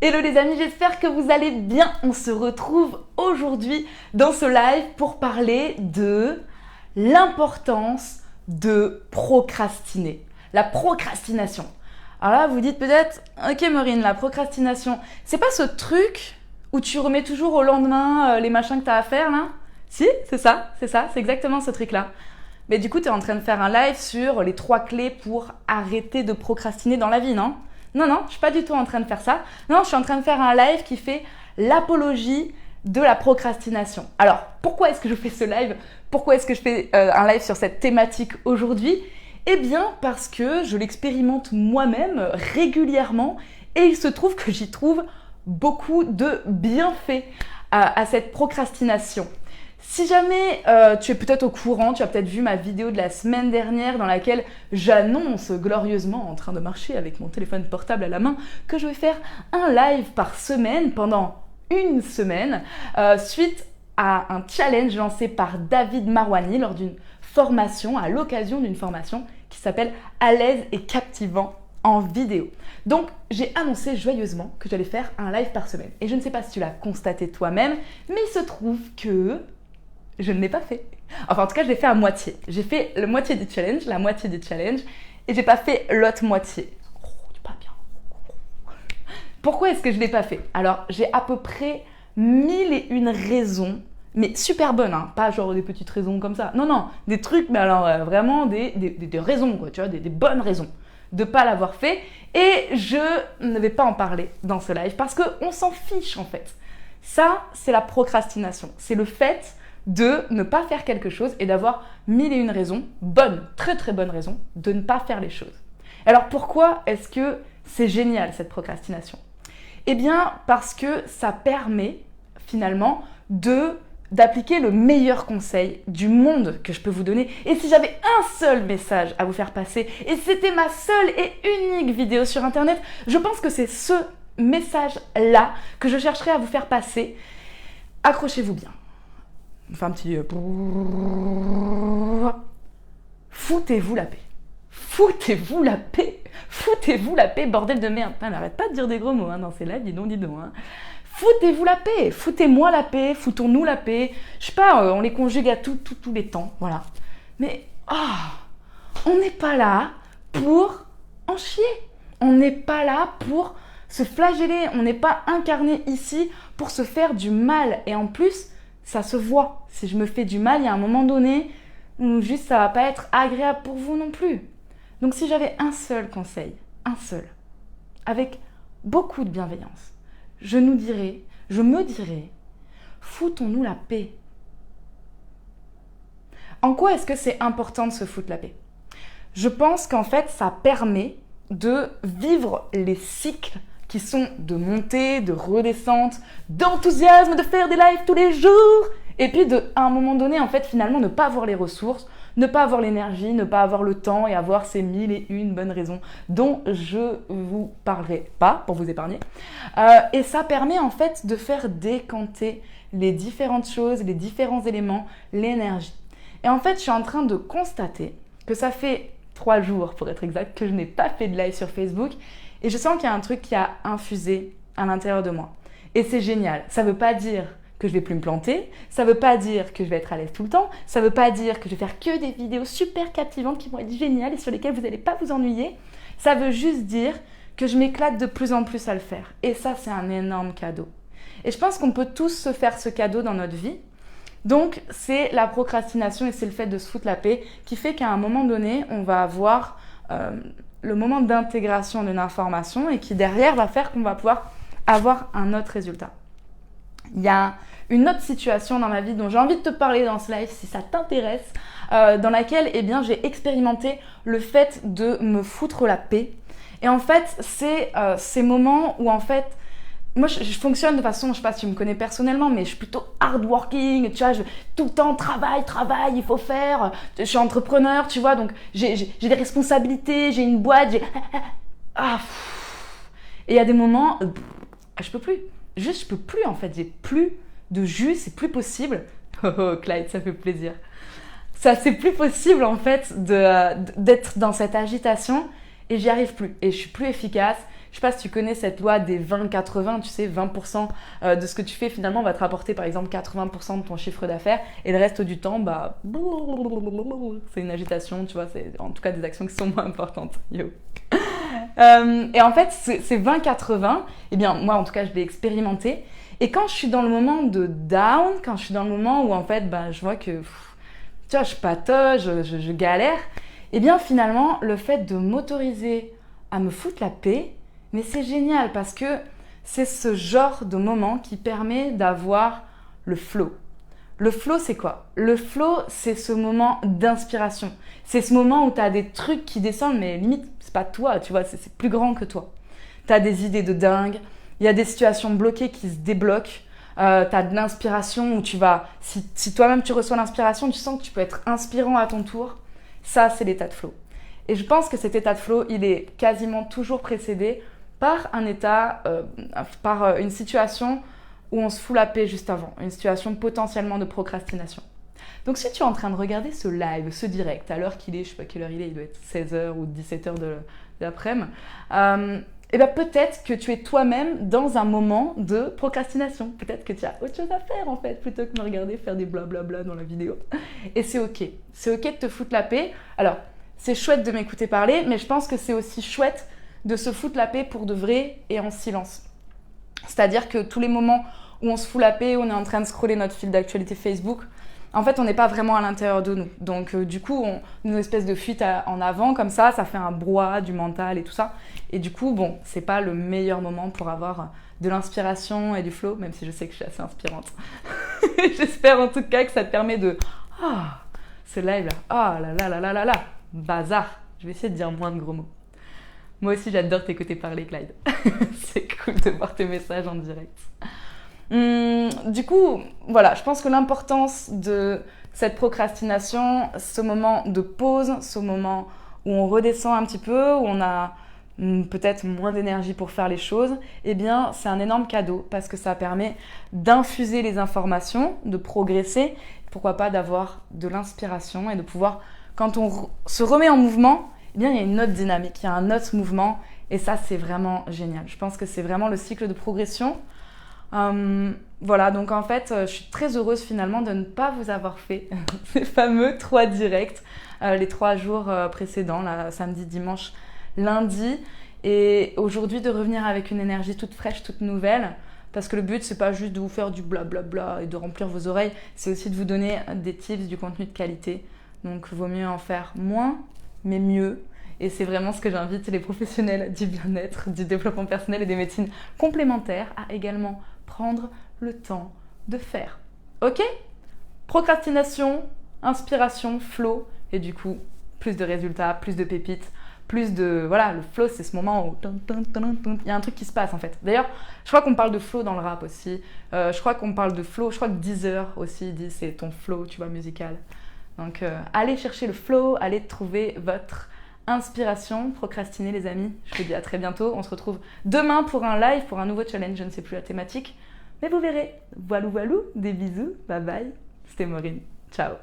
Hello les amis, j'espère que vous allez bien. On se retrouve aujourd'hui dans ce live pour parler de l'importance de procrastiner. La procrastination. Alors là, vous dites peut-être, ok Maureen, la procrastination, c'est pas ce truc où tu remets toujours au lendemain les machins que tu as à faire là? Si, c'est exactement ce truc-là. Mais du coup, tu es en train de faire un live sur les 3 clés pour arrêter de procrastiner dans la vie, non? Non, je suis pas du tout en train de faire ça. Non, je suis en train de faire un live qui fait l'apologie de la procrastination. Alors, pourquoi est-ce que je fais ce live? Pourquoi est-ce que je fais un live sur cette thématique aujourd'hui? Eh bien, parce que je l'expérimente moi-même régulièrement et il se trouve que j'y trouve beaucoup de bienfaits à cette procrastination. Si jamais tu es peut-être au courant, tu as peut-être vu ma vidéo de la semaine dernière dans laquelle j'annonce glorieusement en train de marcher avec mon téléphone portable à la main que je vais faire un live par semaine pendant une semaine suite à un challenge lancé par David Marouani lors d'une formation, à l'occasion d'une formation qui s'appelle « À l'aise et captivant en vidéo ». Donc, j'ai annoncé joyeusement que j'allais faire un live par semaine. Et je ne sais pas si tu l'as constaté toi-même, mais il se trouve que je ne l'ai pas fait. Enfin, en tout cas, je l'ai fait à moitié. J'ai fait la moitié du challenge, et j'ai pas fait l'autre moitié. Oh, c'est pas bien. Pourquoi est-ce que je l'ai pas fait? Alors, j'ai à peu près 1001 raisons, mais super bonnes, hein. Pas genre des petites raisons comme ça. Non, des trucs, mais alors vraiment des raisons, quoi, tu vois, des bonnes raisons de pas l'avoir fait. Et je ne vais pas en parler dans ce live parce qu'on s'en fiche en fait. Ça, c'est la procrastination. C'est le fait de ne pas faire quelque chose et d'avoir 1001 raisons, bonnes, très très bonnes raisons, de ne pas faire les choses. Alors pourquoi est-ce que c'est génial cette procrastination? Eh bien parce que ça permet finalement d'appliquer le meilleur conseil du monde que je peux vous donner. Et si j'avais un seul message à vous faire passer, et c'était ma seule et unique vidéo sur internet, je pense que c'est ce message-là que je chercherais à vous faire passer. Accrochez-vous bien. Enfin, un petit... Foutez-vous la paix. Foutez-vous la paix. Foutez-vous la paix, bordel de merde. Putain, n'arrête pas de dire des gros mots dans ces lives, dis donc. Hein. Foutez-vous la paix. Foutez-moi la paix. Foutons-nous la paix. Je sais pas, on les conjugue à tous les temps. Voilà. Mais, on n'est pas là pour en chier. On n'est pas là pour se flageller. On n'est pas incarné ici pour se faire du mal. Et en plus, ça se voit. Si je me fais du mal, il y a un moment donné où juste ça va pas être agréable pour vous non plus. Donc si j'avais un seul conseil, avec beaucoup de bienveillance, je me dirais, foutons-nous la paix. En quoi est-ce que c'est important de se foutre la paix? Je pense qu'en fait, ça permet de vivre les cycles qui sont de montée, de redescente, d'enthousiasme, de faire des lives tous les jours, et puis à un moment donné, en fait, finalement, ne pas avoir les ressources, ne pas avoir l'énergie, ne pas avoir le temps et avoir ces 1001 bonnes raisons dont je vous parlerai pas pour vous épargner. Et ça permet en fait de faire décanter les différentes choses, les différents éléments, l'énergie. Et en fait, je suis en train de constater que ça fait 3 jours, pour être exact, que je n'ai pas fait de live sur Facebook. Et je sens qu'il y a un truc qui a infusé à l'intérieur de moi. Et c'est génial. Ça ne veut pas dire que je ne vais plus me planter. Ça ne veut pas dire que je vais être à l'aise tout le temps. Ça ne veut pas dire que je vais faire que des vidéos super captivantes qui vont être géniales et sur lesquelles vous n'allez pas vous ennuyer. Ça veut juste dire que je m'éclate de plus en plus à le faire. Et ça, c'est un énorme cadeau. Et je pense qu'on peut tous se faire ce cadeau dans notre vie. Donc, c'est la procrastination et c'est le fait de se foutre la paix qui fait qu'à un moment donné, on va avoir le moment d'intégration d'une information et qui derrière va faire qu'on va pouvoir avoir un autre résultat. Il y a une autre situation dans ma vie dont j'ai envie de te parler dans ce live si ça t'intéresse, dans laquelle j'ai expérimenté le fait de me foutre la paix. Et en fait, c'est ces moments où en fait, moi je fonctionne de façon, je sais pas si tu me connais personnellement, mais je suis plutôt hardworking, tu vois, tout le temps travail, il faut faire, je suis entrepreneur, tu vois, donc j'ai des responsabilités, j'ai une boîte, et il y a des moments, je peux plus. Je peux plus en fait, j'ai plus de jus, c'est plus possible. Oh Clyde, ça fait plaisir. Ça, c'est plus possible en fait d'être dans cette agitation et j'y arrive plus. Et je suis plus efficace, Je sais pas si tu connais cette loi des 20-80, tu sais, 20% de ce que tu fais finalement va te rapporter par exemple 80% de ton chiffre d'affaires et le reste du temps, bah, c'est une agitation, tu vois, c'est en tout cas des actions qui sont moins importantes. Yo. Et en fait, ces 20-80, eh bien, moi en tout cas, je l'ai expérimenté. Et quand je suis dans le moment de down, quand je suis dans le moment où en fait, bah, je vois que, tu vois, je patauge, je galère, eh bien finalement, le fait de m'autoriser à me foutre la paix, mais c'est génial parce que c'est ce genre de moment qui permet d'avoir le flow. Le flow, c'est quoi? Le flow, c'est ce moment d'inspiration. C'est ce moment où tu as des trucs qui descendent, mais limite, c'est pas toi, tu vois, c'est plus grand que toi. Tu as des idées de dingue, il y a des situations bloquées qui se débloquent, tu as de l'inspiration où tu vas, si toi-même tu reçois l'inspiration, tu sens que tu peux être inspirant à ton tour. Ça, c'est l'état de flow. Et je pense que cet état de flow, il est quasiment toujours précédé par un état, par une situation où on se fout la paix juste avant, une situation potentiellement de procrastination. Donc si tu es en train de regarder ce live, ce direct, à l'heure qu'il est, je sais pas quelle heure il doit être 16h ou 17h de l'après-midi, et bien peut-être que tu es toi-même dans un moment de procrastination. Peut-être que tu as autre chose à faire en fait, plutôt que de me regarder faire des blablabla dans la vidéo. Et c'est ok. C'est ok de te foutre la paix. Alors, c'est chouette de m'écouter parler, mais je pense que c'est aussi chouette de se foutre la paix pour de vrai et en silence. C'est-à-dire que tous les moments où on se fout la paix, où on est en train de scroller notre fil d'actualité Facebook, en fait, on n'est pas vraiment à l'intérieur de nous. Donc, du coup, une espèce de fuite en avant, comme ça fait un brouhaha du mental et tout ça. Et du coup, bon, c'est pas le meilleur moment pour avoir de l'inspiration et du flow, même si je sais que je suis assez inspirante. J'espère en tout cas que ça te permet de... Ah, ce live là, ah là là là là là là, bazar. Je vais essayer de dire moins de gros mots. Moi aussi, j'adore t'écouter parler, Clyde. C'est cool de voir tes messages en direct. Du coup, voilà, je pense que l'importance de cette procrastination, ce moment de pause, ce moment où on redescend un petit peu, où on a peut-être moins d'énergie pour faire les choses, eh bien, c'est un énorme cadeau parce que ça permet d'infuser les informations, de progresser, pourquoi pas d'avoir de l'inspiration et de pouvoir, quand on se remet en mouvement, eh bien, il y a une autre dynamique, il y a un autre mouvement et ça, c'est vraiment génial. Je pense que c'est vraiment le cycle de progression. Voilà, donc en fait, je suis très heureuse finalement de ne pas vous avoir fait ces fameux 3 directs, les 3 jours précédents, là, samedi, dimanche, lundi, et aujourd'hui de revenir avec une énergie toute fraîche, toute nouvelle, parce que le but, c'est pas juste de vous faire du blablabla et de remplir vos oreilles, c'est aussi de vous donner des tips, du contenu de qualité. Donc, vaut mieux en faire moins, mais mieux. Et c'est vraiment ce que j'invite les professionnels du bien-être, du développement personnel et des médecines complémentaires à également prendre le temps de faire. Ok? Procrastination, inspiration, flow, et du coup, plus de résultats, plus de pépites, plus de... Voilà, le flow, c'est ce moment où... Il y a un truc qui se passe en fait. D'ailleurs, je crois qu'on parle de flow dans le rap aussi. Je crois qu'on parle de flow, je crois que Deezer aussi dit c'est ton flow, tu vois, musical. Donc, allez chercher le flow, allez trouver votre inspiration, procrastiner les amis. Je vous dis à très bientôt. On se retrouve demain pour un live, pour un nouveau challenge. Je ne sais plus la thématique, mais vous verrez. Voilou, des bisous, bye bye. C'était Maureen. Ciao.